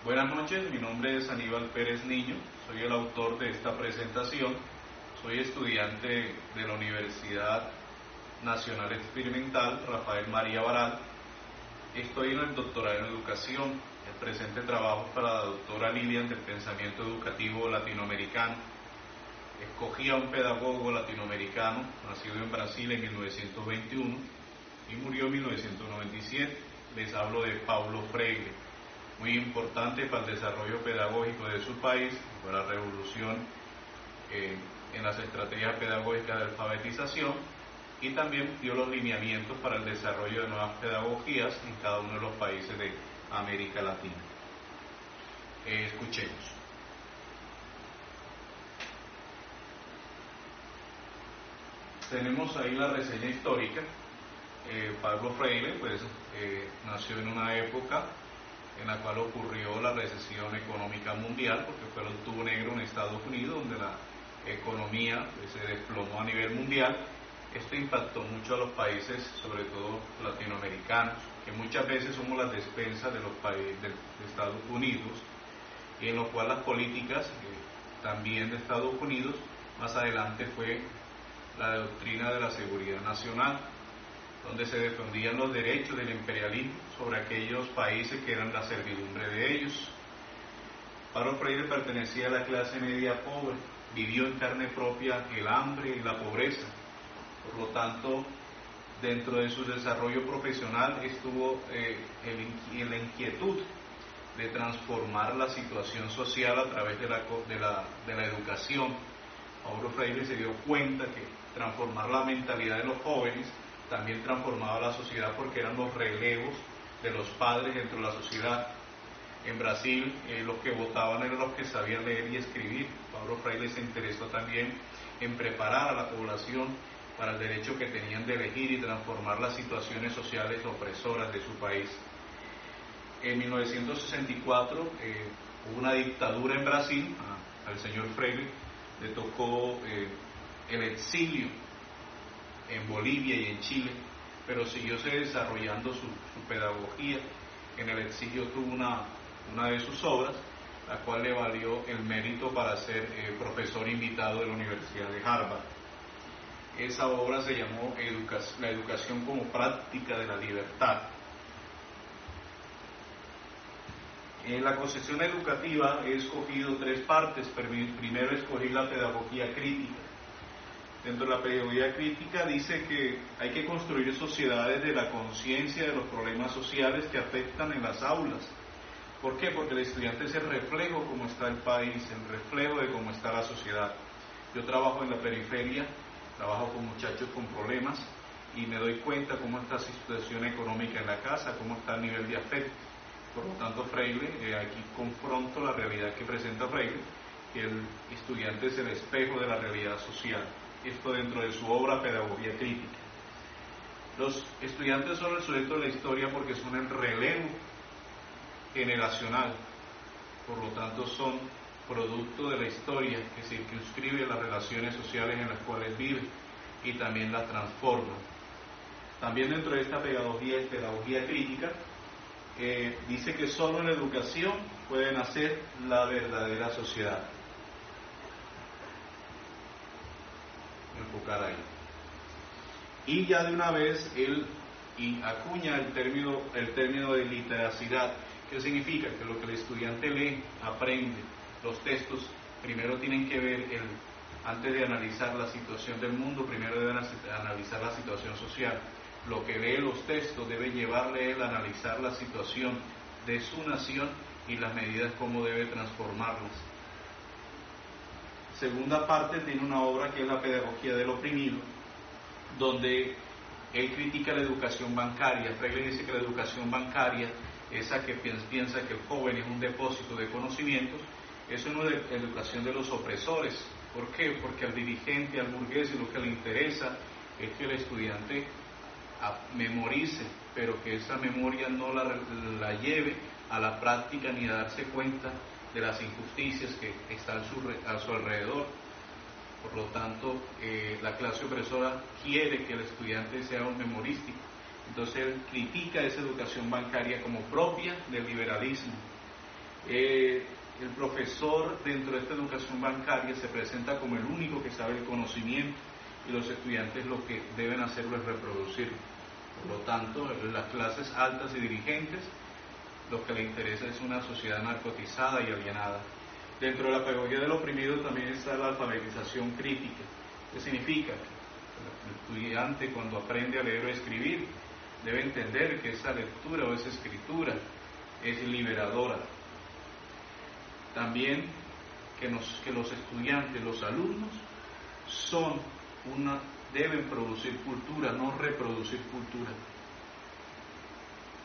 Buenas noches, mi nombre es Aníbal Pérez Niño, soy el autor de esta presentación, soy estudiante de la Universidad Nacional Experimental Rafael María Baral, estoy en el doctorado en educación, el presente trabajo es para la doctora Lilian del pensamiento educativo latinoamericano. Escogí a un pedagogo latinoamericano, nacido en Brasil en 1921 y murió en 1997, les hablo de Paulo Freire. Muy importante para el desarrollo pedagógico de su país, para la revolución en las estrategias pedagógicas de alfabetización, y también dio los lineamientos para el desarrollo de nuevas pedagogías en cada uno de los países de América Latina. Escuchemos. Tenemos ahí la reseña histórica. Paulo Freire nació en una época en la cual ocurrió la recesión económica mundial, porque fue el tubo negro en Estados Unidos, donde la economía se desplomó a nivel mundial. Esto impactó mucho a los países, sobre todo latinoamericanos, que muchas veces somos las despensas de los países de Estados Unidos, y en lo cual las políticas también de Estados Unidos, más adelante fue la doctrina de la seguridad nacional, donde se defendían los derechos del imperialismo sobre aquellos países que eran la servidumbre de ellos. Paulo Freire pertenecía a la clase media pobre, vivió en carne propia el hambre y la pobreza, por lo tanto, dentro de su desarrollo profesional estuvo en la inquietud de transformar la situación social a través de la educación. Paulo Freire se dio cuenta que transformar la mentalidad de los jóvenes también transformaba la sociedad, porque eran los relevos de los padres dentro de la sociedad. En Brasil los que votaban eran los que sabían leer y escribir. Paulo Freire se interesó también en preparar a la población para el derecho que tenían de elegir y transformar las situaciones sociales opresoras de su país. En 1964 hubo una dictadura en Brasil. Al señor Freire le tocó el exilio en Bolivia y en Chile, pero siguió desarrollando su pedagogía. En el exilio tuvo una de sus obras, la cual le valió el mérito para ser profesor invitado de la Universidad de Harvard. Esa obra se llamó La educación como práctica de la libertad. En la concepción educativa he escogido tres partes. Primero escogí la pedagogía crítica. Dentro de la pedagogía crítica dice que hay que construir sociedades de la conciencia de los problemas sociales que afectan en las aulas. ¿Por qué? Porque el estudiante es el reflejo de cómo está el país, el reflejo de cómo está la sociedad. Yo trabajo en la periferia, trabajo con muchachos con problemas y me doy cuenta cómo está su situación económica en la casa, cómo está el nivel de afecto. Por lo tanto, Freire, aquí confronto la realidad que presenta Freire, que el estudiante es el espejo de la realidad social. Esto dentro de su obra Pedagogía Crítica. Los estudiantes son el sujeto de la historia porque son el relevo generacional, por lo tanto son producto de la historia que circunscribe las relaciones sociales en las cuales viven y también las transforma. También dentro de esta pedagogía crítica dice que solo en la educación puede nacer la verdadera sociedad. Enfocar ahí. Y ya de una vez él acuña el término de literacidad. ¿Qué significa? Que lo que el estudiante lee, aprende. Los textos primero tienen que ver, antes de analizar la situación del mundo, primero deben analizar la situación social. Lo que lee los textos debe llevarle él a analizar la situación de su nación y las medidas cómo debe transformarlas. Segunda parte tiene una obra que es la pedagogía del oprimido, donde él critica la educación bancaria. Freire dice que la educación bancaria, esa que piensa que el joven es un depósito de conocimientos, es una educación de los opresores. ¿Por qué? Porque al dirigente, al burgués, lo que le interesa es que el estudiante memorice, pero que esa memoria no la lleve a la práctica ni a darse cuenta de las injusticias que están a su alrededor. Por lo tanto, la clase opresora quiere que el estudiante sea un memorístico. Entonces él critica esa educación bancaria como propia del liberalismo. El profesor dentro de esta educación bancaria se presenta como el único que sabe el conocimiento y los estudiantes lo que deben hacerlo es reproducirlo. Por lo tanto, en las clases altas y dirigentes lo que le interesa es una sociedad narcotizada y alienada. Dentro de la pedagogía del oprimido también está la alfabetización crítica. ¿Qué significa? Que el estudiante, cuando aprende a leer o escribir, debe entender que esa lectura o esa escritura es liberadora. También que los estudiantes, los alumnos, deben producir cultura, no reproducir cultura.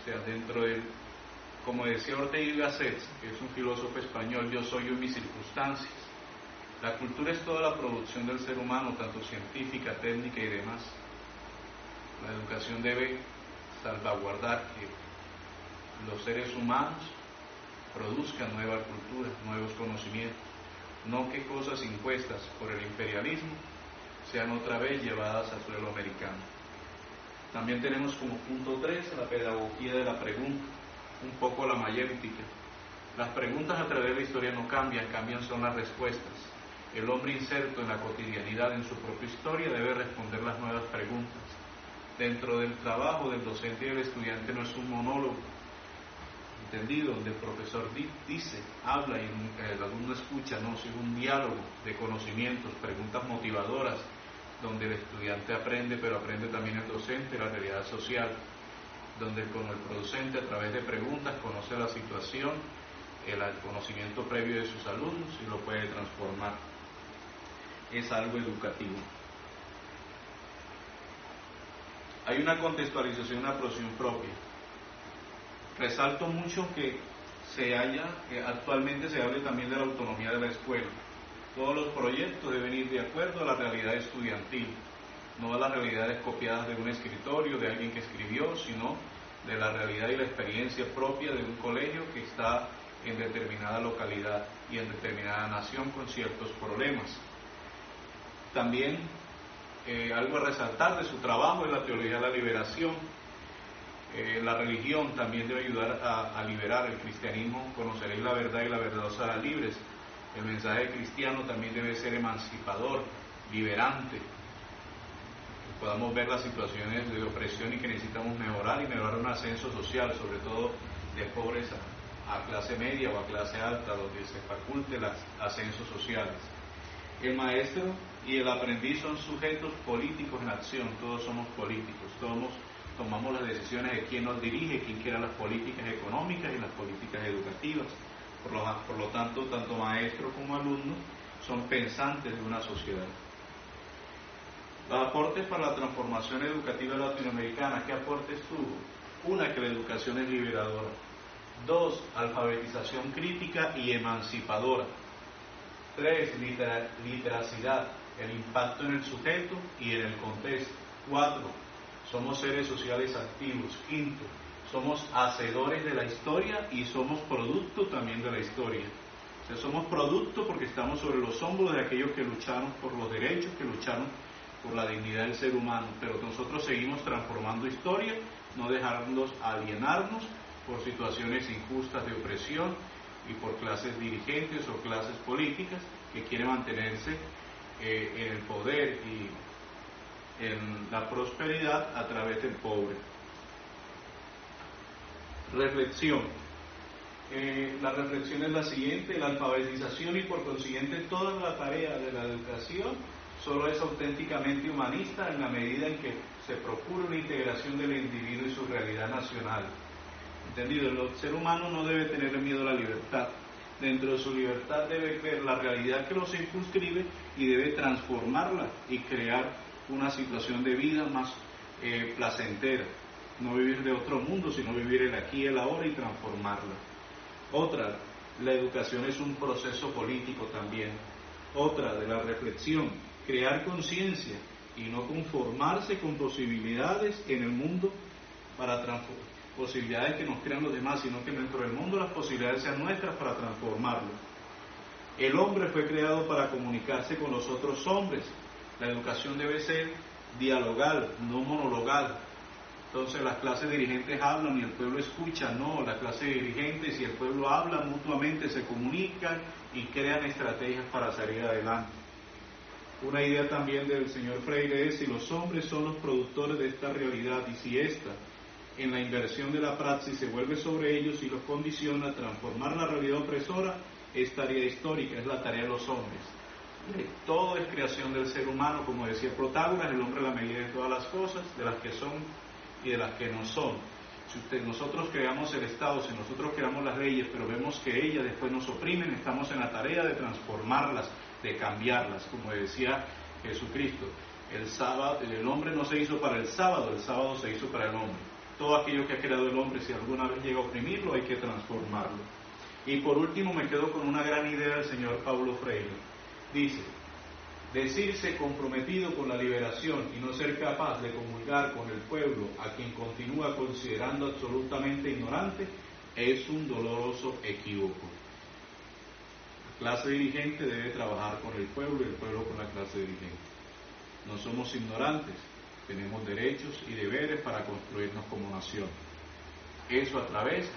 O sea, dentro del, como decía Ortega y Gasset, que es un filósofo español, yo soy yo en mis circunstancias. La cultura es toda la producción del ser humano, tanto científica, técnica y demás. La educación debe salvaguardar que los seres humanos produzcan nueva cultura, nuevos conocimientos, no que cosas impuestas por el imperialismo sean otra vez llevadas al suelo americano. También tenemos como punto 3 la pedagogía de la pregunta, un poco la mayéutica. Las preguntas a través de la historia no cambian, cambian son las respuestas. El hombre inserto en la cotidianidad, en su propia historia, debe responder las nuevas preguntas. Dentro del trabajo del docente y del estudiante no es un monólogo, entendido, donde el profesor dice, habla y el alumno escucha, no, es un diálogo de conocimientos, preguntas motivadoras, donde el estudiante aprende, pero aprende también el docente, la realidad social, donde el producente a través de preguntas conoce la situación, el conocimiento previo de sus alumnos y lo puede transformar. Es algo educativo. Hay una contextualización, una producción propia. Resalto mucho que actualmente se hable también de la autonomía de la escuela. Todos los proyectos deben ir de acuerdo a la realidad estudiantil, no a las realidades copiadas de un escritorio, de alguien que escribió, sino de la realidad y la experiencia propia de un colegio que está en determinada localidad y en determinada nación con ciertos problemas. También algo a resaltar de su trabajo es la teología de la liberación. La religión también debe ayudar a liberar el cristianismo. Conoceréis la verdad y la verdad os hará libres. El mensaje cristiano también debe ser emancipador, liberante, que podamos ver las situaciones de opresión y que necesitamos mejorar y mejorar un ascenso social, sobre todo de pobres a clase media o a clase alta, donde se faculte los ascensos sociales. El maestro y el aprendiz son sujetos políticos en acción, todos somos políticos, todos tomamos las decisiones de quién nos dirige, quién quiera las políticas económicas y las políticas educativas. Por lo tanto, tanto maestro como alumno son pensantes de una sociedad. Los aportes para la transformación educativa latinoamericana, ¿qué aportes tuvo? Una, que la educación es liberadora. 2, alfabetización crítica y emancipadora. 3, literacidad, el impacto en el sujeto y en el contexto. 4, somos seres sociales activos. 5, somos hacedores de la historia y somos producto también de la historia. O sea, somos producto porque estamos sobre los hombros de aquellos que lucharon por los derechos, que lucharon por la dignidad del ser humano, pero nosotros seguimos transformando historia, no dejarnos alienarnos por situaciones injustas de opresión y por clases dirigentes o clases políticas que quieren mantenerse en el poder y en la prosperidad a través del pobre. Reflexión. La reflexión es la siguiente: la alfabetización y por consiguiente toda la tarea de la educación solo es auténticamente humanista en la medida en que se procura una integración del individuo y su realidad nacional. ¿Entendido? El ser humano no debe tener miedo a la libertad. Dentro de su libertad debe ver la realidad que lo circunscribe y debe transformarla y crear una situación de vida más placentera. No vivir de otro mundo, sino vivir el aquí y el ahora y transformarla. Otra, la educación es un proceso político también. Otra, de la reflexión, crear conciencia y no conformarse con posibilidades en el mundo para transformar. Posibilidades que nos crean los demás, sino que dentro del mundo las posibilidades sean nuestras para transformarlo. El hombre fue creado para comunicarse con los otros hombres. La educación debe ser dialogal, no monologal. Entonces las clases dirigentes hablan y el pueblo escucha. No, las clases dirigentes y el pueblo hablan mutuamente, se comunican y crean estrategias para salir adelante. Una idea también del señor Freire es: si los hombres son los productores de esta realidad y si ésta, en la inversión de la praxis, se vuelve sobre ellos y los condiciona a transformar la realidad opresora, es tarea histórica, es la tarea de los hombres. Todo es creación del ser humano, como decía Protágoras, el hombre es la medida de todas las cosas, de las que son y de las que no son. Si nosotros creamos el Estado, si nosotros creamos las leyes, pero vemos que ellas después nos oprimen, estamos en la tarea de transformarlas, de cambiarlas, como decía Jesucristo. El hombre no se hizo para el sábado se hizo para el hombre. Todo aquello que ha creado el hombre, si alguna vez llega a oprimirlo, hay que transformarlo. Y por último me quedo con una gran idea del señor Paulo Freire. Dice: decirse comprometido con la liberación y no ser capaz de comulgar con el pueblo a quien continúa considerando absolutamente ignorante es un doloroso equívoco. La clase dirigente debe trabajar con el pueblo y el pueblo con la clase dirigente. No somos ignorantes, tenemos derechos y deberes para construirnos como nación. Eso a través